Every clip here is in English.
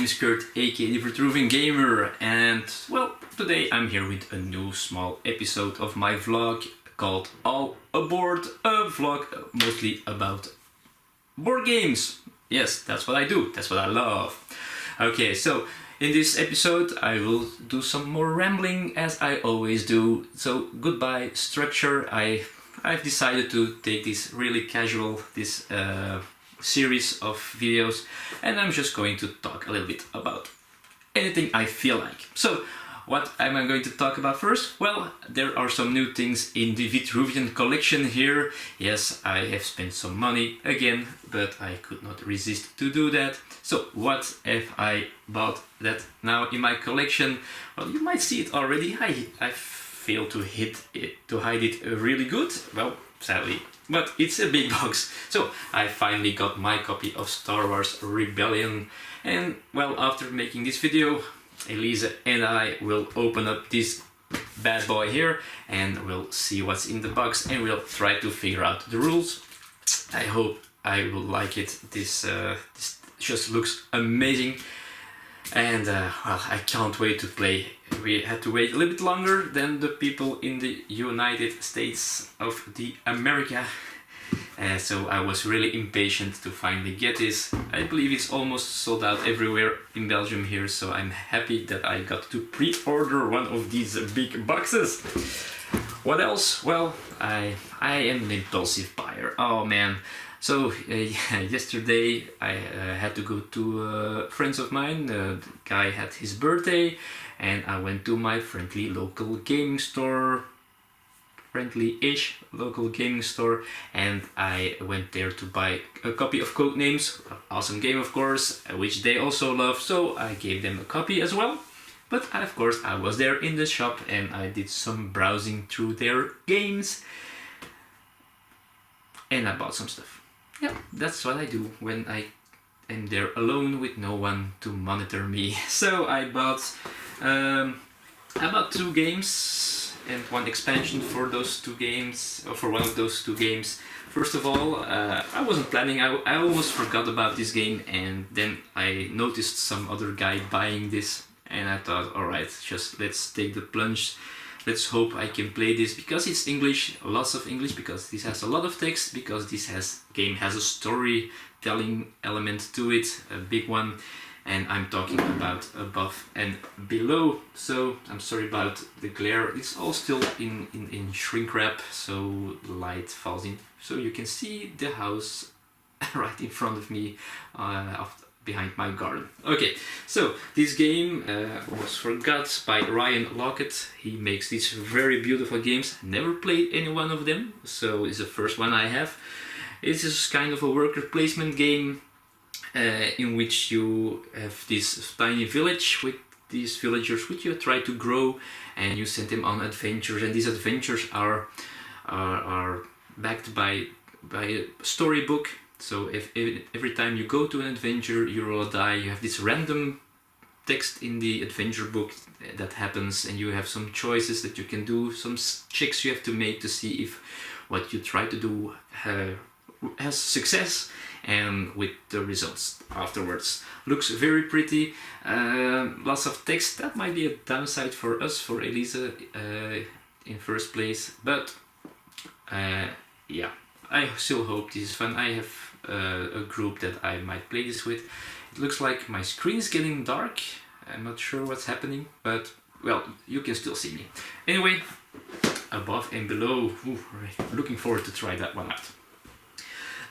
is Kurt, aka the Vitruvian Gamer, and well, today I'm here with a new small episode of my vlog called All Aboard, a vlog mostly about board games. Yes, that's what I do, that's what I love. Okay, so in this episode I will do some more rambling as I always do, so goodbye structure. I've decided to take this really casual, this series of videos, and I'm just going to talk a little bit about anything I feel like. So what am I going to talk about first? Well, there are some new things in the Vitruvian collection here. Yes, I have spent some money again, but I could not resist to do that. So what have I bought that now in my collection? Well, you might see it already. I failed to hide it really good. Well, sadly. But it's a big box, so I finally got my copy of Star Wars Rebellion, and well, after making this video, Elisa and I will open up this bad boy here and we'll see what's in the box and we'll try to figure out the rules. I hope I will like it. This just looks amazing, and well, I can't wait to play. We had to wait a little bit longer than the people in the United States of the America, so I was really impatient to finally get this. I believe it's almost sold out everywhere in Belgium here, so I'm happy that I got to pre-order one of these big boxes. What else? Well, I am an impulsive buyer. Oh man. So yesterday I had to go to friends of mine. The guy had his birthday, and I went to my friendly local gaming store, friendly-ish local gaming store, and I went there to buy a copy of Codenames, awesome game of course, which they also love, so I gave them a copy as well. But of course I was there in the shop and I did some browsing through their games, and I bought some stuff. Yeah, that's what I do when I am there alone with no one to monitor me. So I bought two games and one expansion for those two games, or for one of those two games. First of all, I wasn't planning. I almost forgot about this game, and then I noticed some other guy buying this, and I thought, alright, just let's take the plunge. Let's hope I can play this, because it's English, lots of English, because this has a lot of text, because this game has a storytelling element to it, a big one, and I'm talking about above and below. So I'm sorry about the glare, it's all still in shrink wrap, so the light falls in, so you can see the house right in front of me, behind my garden. Okay, so this game was forgot by Ryan Lockett. He makes these very beautiful games. Never played any one of them, so it's the first one I have. It's just kind of a worker placement game in which you have this tiny village with these villagers which you try to grow, and you send them on adventures, and these adventures are backed by a storybook. So if every time you go to an adventure you roll a die, you have this random text in the adventure book that happens, and you have some choices that you can do, some checks you have to make to see if what you try to do has success, and with the results afterwards. Looks very pretty, lots of text. That might be a downside for us, for Elisa in first place, but yeah, I still hope this is fun. I have a group that I might play this with. It looks like my screen is getting dark. I'm not sure what's happening, but well, you can still see me. Anyway, above and below. Ooh, looking forward to try that one out.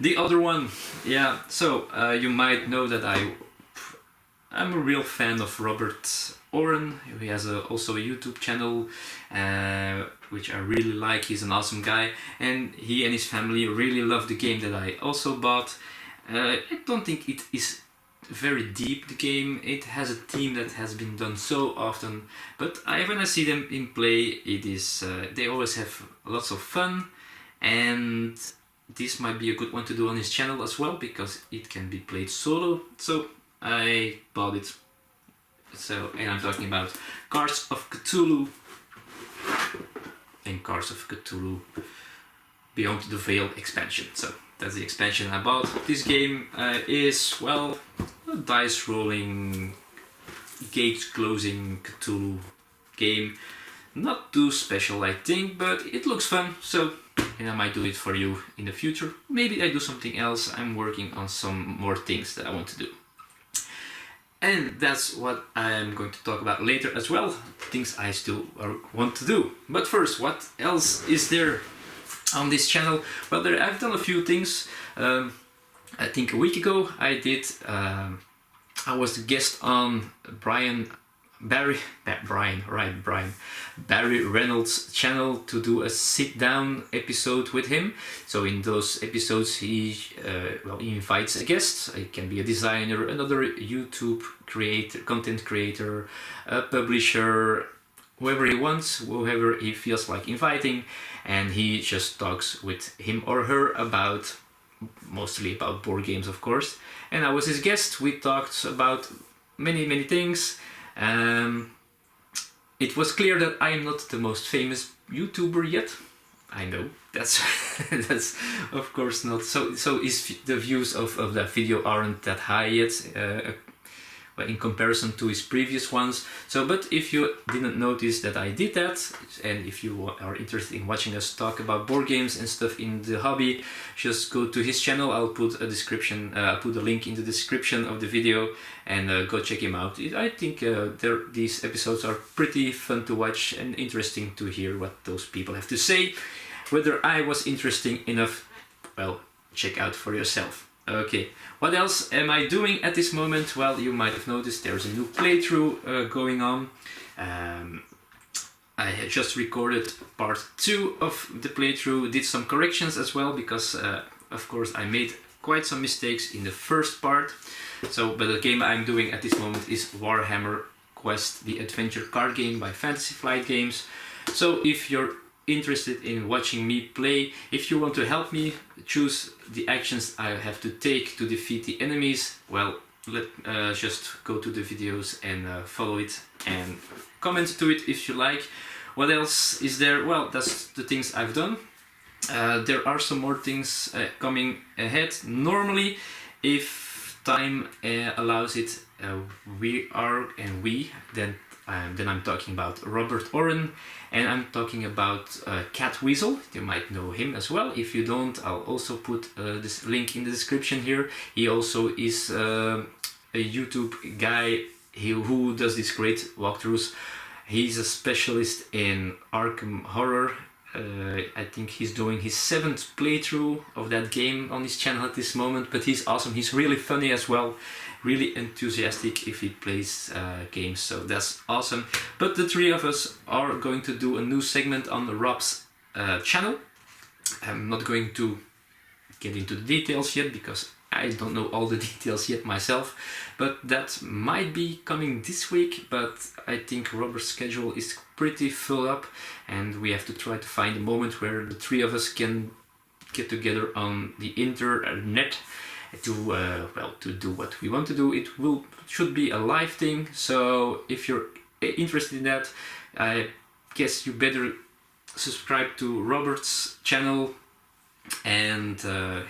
The other one, yeah, so you might know that I'm a real fan of Robert Oren. He has also a YouTube channel which I really like. He's an awesome guy, and he and his family really love the game that I also bought. I don't think it is very deep, the game. It has a theme that has been done so often, but when I see them in play, it is they always have lots of fun, and this might be a good one to do on his channel as well, because it can be played solo. So I bought it. So, and I'm talking about Cards of Cthulhu and Cards of Cthulhu Beyond the Veil expansion. So that's the expansion I bought. This game is, well, a dice rolling gate closing Cthulhu game. Not too special, I think, but it looks fun, so I might do it for you in the future. Maybe I do something else. I'm working on some more things that I want to do. And that's what I'm going to talk about later as well, things I still want to do. But first, what else is there on this channel? Well, I've done a few things. I think a week ago I was the guest on Barry Reynolds' channel to do a sit-down episode with him. So in those episodes he invites a guest. It can be a designer, another YouTube content creator, a publisher, whoever he wants, whoever he feels like inviting, and he just talks with him or her mostly about board games, of course. And I was his guest. We talked about many things. It was clear that I am not the most famous YouTuber yet. I know that's that's of course not so. The views of that video aren't that high yet, in comparison to his previous ones. But if you didn't notice that I did that, and if you are interested in watching us talk about board games and stuff in the hobby, just go to his channel. I'll put a description. I'll put a link in the description of the video, and go check him out. I think these episodes are pretty fun to watch and interesting to hear what those people have to say. Whether I was interesting enough, well, check out for yourself. Okay, what else am I doing at this moment? Well, you might have noticed there's a new playthrough going on. I had just recorded part 2 of the playthrough, did some corrections as well, because of course I made quite some mistakes in the first part. But the game I'm doing at this moment is Warhammer Quest, the adventure card game by Fantasy Flight Games. So if you're interested in watching me play, if you want to help me choose the actions I have to take to defeat the enemies, well, just go to the videos and follow it and comment to it if you like. What else is there? Well, that's the things I've done. There are some more things coming ahead. Normally, if time allows it, then I'm talking about Robert Oren, and I'm talking about Cat Weasel. You might know him as well. If you don't, I'll also put this link in the description here. He also is a YouTube guy who does these great walkthroughs. He's a specialist in Arkham Horror. I think he's doing his 7th playthrough of that game on his channel at this moment, but he's awesome. He's really funny as well, really enthusiastic if he plays games, so that's awesome. But the 3 of us are going to do a new segment on Rob's channel. I'm not going to get into the details yet because I don't know all the details yet myself, but that might be coming this week. But I think Robert's schedule is pretty full up, and we have to try to find a moment where the 3 of us can get together on the internet to do what we want to do. It should be a live thing, so if you're interested in that, I guess you better subscribe to Robert's channel, and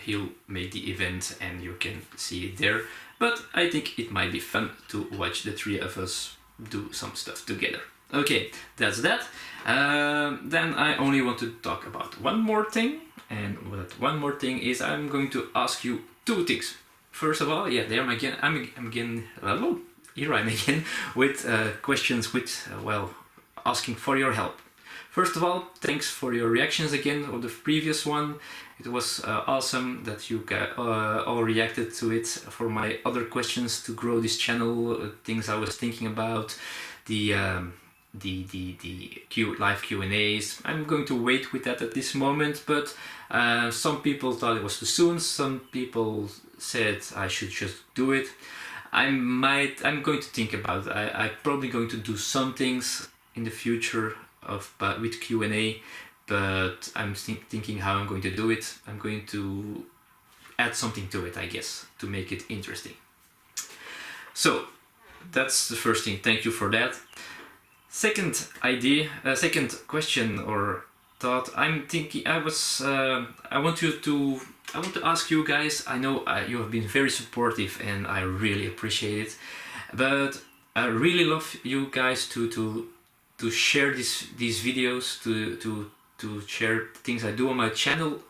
he'll make the event and you can see it there. But I think it might be fun to watch the 3 of us do some stuff together. Okay, that's that. Then I only want to talk about one more thing, and that one more thing is I'm going to ask you 2 things. First of all, here I am again with questions, asking for your help. First of all, thanks for your reactions again of the previous one. It was awesome that you all reacted to it. For my other questions to grow this channel, things I was thinking about, the live Q&As. I'm going to wait with that at this moment, but some people thought it was too soon. Some people said I should just do it. I'm going to think about it. I'm probably going to do some things in the future with Q&A, but I'm thinking how I'm going to do it. I'm going to add something to it, I guess, to make it interesting. So that's the first thing. Thank you for that. Second question or thought. I'm thinking. I want to ask you guys. I know you have been very supportive, and I really appreciate it. But I really love you guys to share these videos, to share things I do on my channel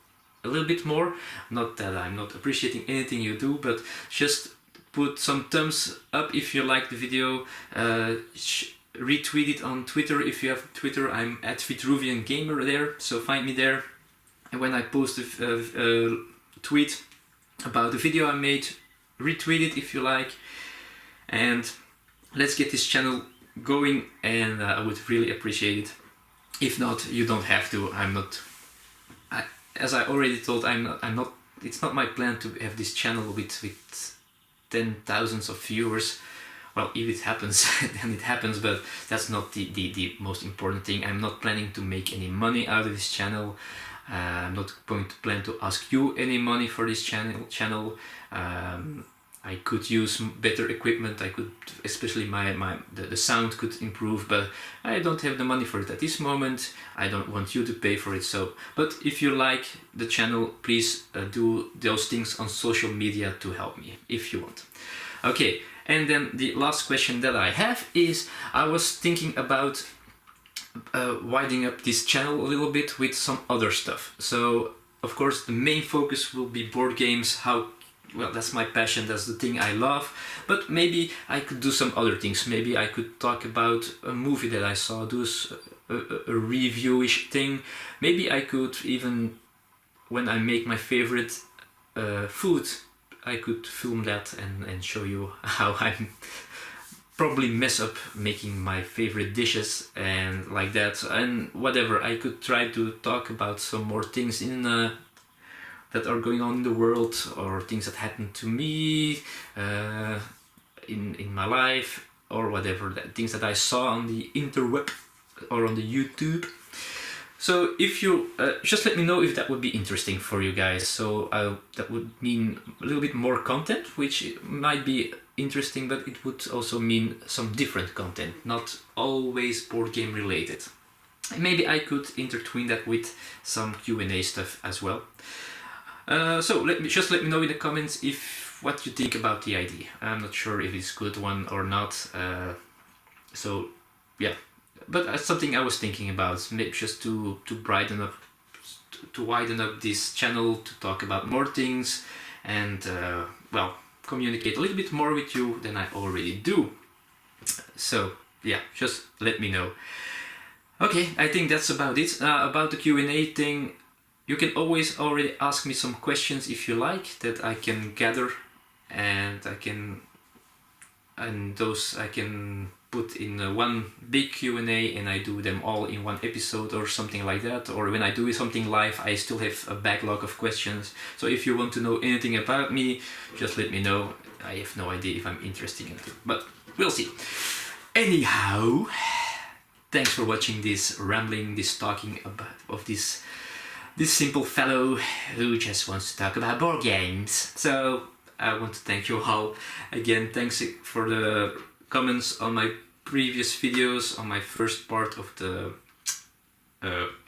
a little bit more. Not that I'm not appreciating anything you do, but just put some thumbs up if you like the video. Retweet it on Twitter if you have Twitter. I'm at Vitruvian Gamer there, so find me there. And when I post a tweet about the video I made, retweet it if you like. And let's get this channel going, and I would really appreciate it. If not, you don't have to. As I already told, I'm not. It's not my plan to have this channel with 10,000s of viewers. Well, if it happens, then it happens, but that's not the most important thing. I'm not planning to make any money out of this channel. I'm not going to plan to ask you any money for this channel. I could use better equipment. I could, especially the sound could improve, but I don't have the money for it at this moment. I don't want you to pay for it. So, but if you like the channel, please do those things on social media to help me, if you want. Okay, and then the last question that I have is, I was thinking about widening up this channel a little bit with some other stuff. So, of course, the main focus will be board games. Well, that's my passion, that's the thing I love, but maybe I could do some other things. Maybe I could talk about a movie that I saw, do a review-ish thing. Maybe I could even, when I make my favorite food, I could film that and show you how I probably mess up making my favorite dishes and like that, and whatever. I could try to talk about some more things that are going on in the world, or things that happened to me in my life, or whatever, things that I saw on the interweb or on the YouTube. So if you just let me know if that would be interesting for you guys. So that would mean a little bit more content, which might be interesting, but it would also mean some different content, not always board game related. And maybe I could intertwine that with some Q&A stuff as well. So let me know in the comments what you think about the idea. I'm not sure if it's a good one or not. So yeah, but that's something I was thinking about, maybe just to brighten up, to widen up this channel, to talk about more things, and well, communicate a little bit more with you than I already do. So yeah, just let me know. Okay, I think that's about it. About the Q&A thing, you can always already ask me some questions if you like, that I can gather, and those I can put in one big Q&A, and I do them all in one episode or something like that. Or when I do something live, I still have a backlog of questions. So if you want to know anything about me, just let me know. I have no idea if I'm interested in it, but we'll see. Anyhow, thanks for watching this rambling, this talking of this simple fellow who just wants to talk about board games. So I want to thank you all again. Thanks for the comments on my previous videos, on my first part of the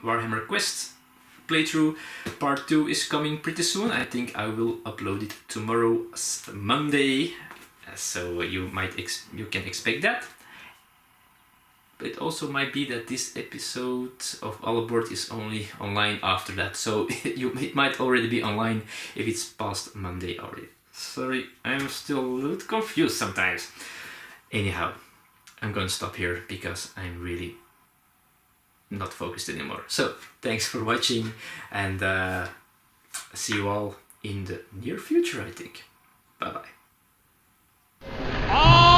Warhammer Quest playthrough. Part 2 is coming pretty soon. I think I will upload it tomorrow, Monday, so you can expect that. It also might be that this episode of All Aboard is only online after that, so it might already be online if it's past Monday already. Sorry, I'm still a little confused sometimes. Anyhow, I'm gonna stop here because I'm really not focused anymore. So, thanks for watching, and see you all in the near future, I think. Bye bye.